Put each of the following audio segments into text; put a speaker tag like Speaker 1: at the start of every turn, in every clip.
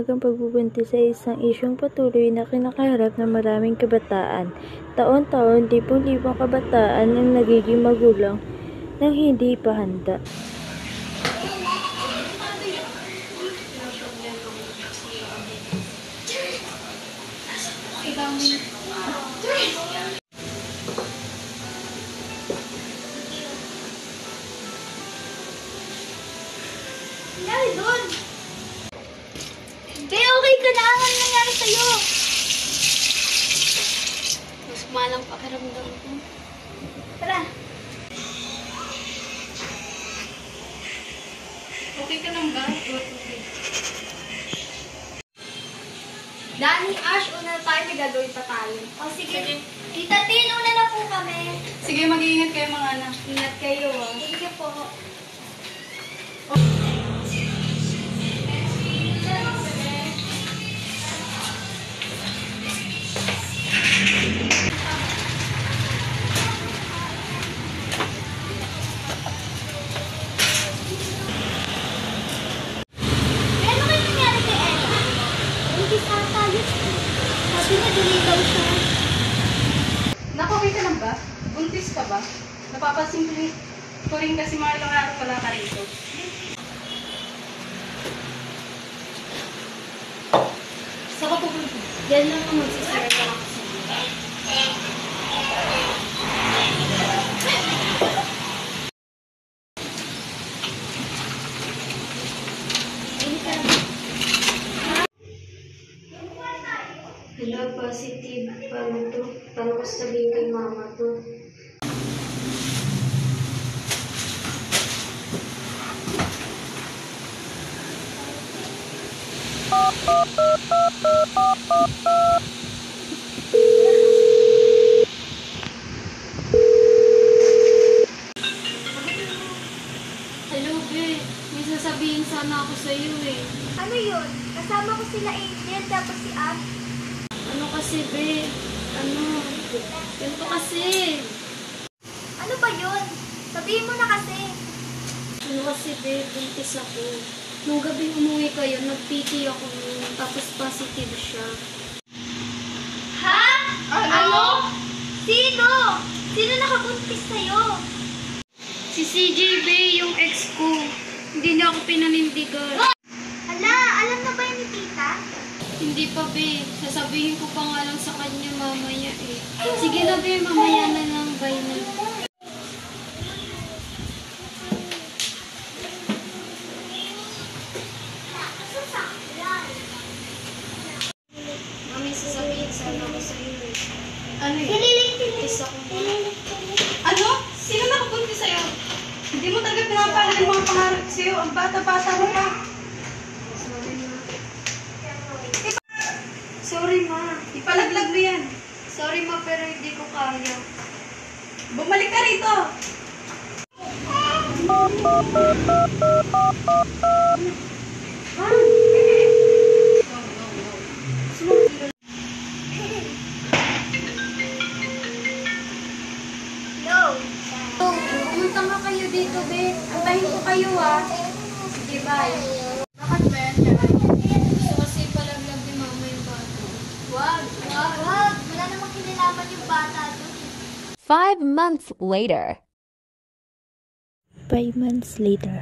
Speaker 1: ang pagbubuntis ay isang isyung patuloy na kinakaharap ng maraming kabataan. Taon-taon, libong-libong kabataan ang nagiging magulang nang hindi pa handa.
Speaker 2: Nangyari doon? Be, okay ka na. Ano nangyari sa'yo? Mas malang pakiramdam ko. Tara. Okay ka lang ba? Okay. Dani, Ash, una na tayo. May gagawin pa tayo. O, sige. Tita Tin, una na po kami.
Speaker 3: Sige, mag-iingat kayo mga anak.
Speaker 2: Ingat kayo, ah. Sige po. Sabi niya, diligaw siya.
Speaker 3: Okay ka lang ba? Buntis ka ba? Napapansin ko rin kasi mga ilang araw pala ka rito. Saan ka pupunta?
Speaker 2: Yan lang ang magsisira ka lang kasi.
Speaker 4: Hello, positive. Paano to? Paano ko sabihin kay mama to?
Speaker 3: Hello, be. May sasabihin sana ako sa'yo eh.
Speaker 2: Ano yun? Kasama ko sila Angel, tapos si Ash.
Speaker 3: Ano kasi, be? Ganito kasi.
Speaker 2: Ano ba yun? Sabihin mo na kasi.
Speaker 3: Ano kasi, be? Buntis ako. Nung gabi umuwi kayo, nag-PT ako nun, tapos positive siya.
Speaker 2: Ha? Ano? Sino? Sino nakabuntis sa'yo?
Speaker 3: Si CJ, be, yung ex ko. Hindi niya ako pinanindigan.
Speaker 2: Hala, alam na ba yun ni tita?
Speaker 3: Hindi pa, be. Sasabihin ko pa nga lang sa kanya mamaya eh. Sige na, be. Mamaya na lang. Bye na. Mami, sasabihin sana ako sa'yo eh. Ano yun? Buntis ako.
Speaker 5: Ano? Sino nakapunti sa'yo? Hindi mo talaga pinapalagay yung mga pangarap sa'yo. Ang bata-bata mo pa.
Speaker 3: Sorry, ma.
Speaker 5: Ipalaglag mo yan.
Speaker 3: Sorry, ma, pero hindi ko kaya.
Speaker 5: Bumalik ka rito.
Speaker 2: No.
Speaker 3: Oh, pumunta nga kayo dito, be. Antahin ko kayo, ah. Sige, bye. Bakit ba yan? Gusto kasi palaglag ni mama yung bata.
Speaker 2: Wag. Wala namang kinalaman yung bata doon.
Speaker 6: 5 months later.
Speaker 1: 5 months later,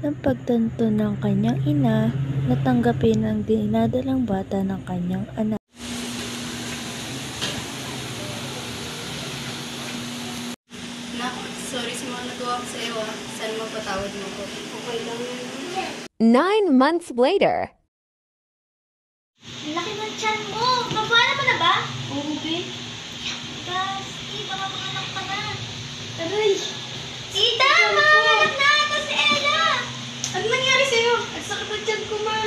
Speaker 1: nang pagtanto ng kanyang ina, natanggapin ang dinadalang bata ng kanyang anak.
Speaker 3: Nak, sorry sa mga nagawa ko sa'yo, ah. Sana mapatawad mo ko. Okay lang yun.
Speaker 6: 9 months later.
Speaker 2: Ang laki ng tiyan mo. Mapala mo na ba?
Speaker 3: Oo, be.
Speaker 2: Basti, baka manganak ka na. Aray. Tita, manganak na. Ito si Ella.
Speaker 5: Ano nangyari sa'yo?
Speaker 3: Ang sakit ng tiyan ko, ma.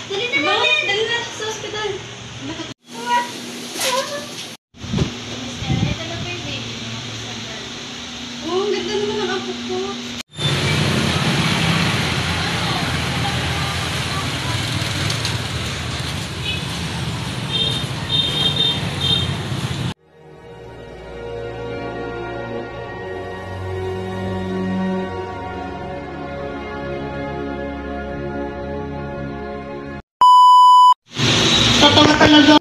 Speaker 2: Dali na
Speaker 5: Diba?
Speaker 2: natin.
Speaker 5: Dali na sa ospital.
Speaker 3: Ito na ba yung baby mo?
Speaker 5: Oo, ang ganda naman ng apo ko. talaga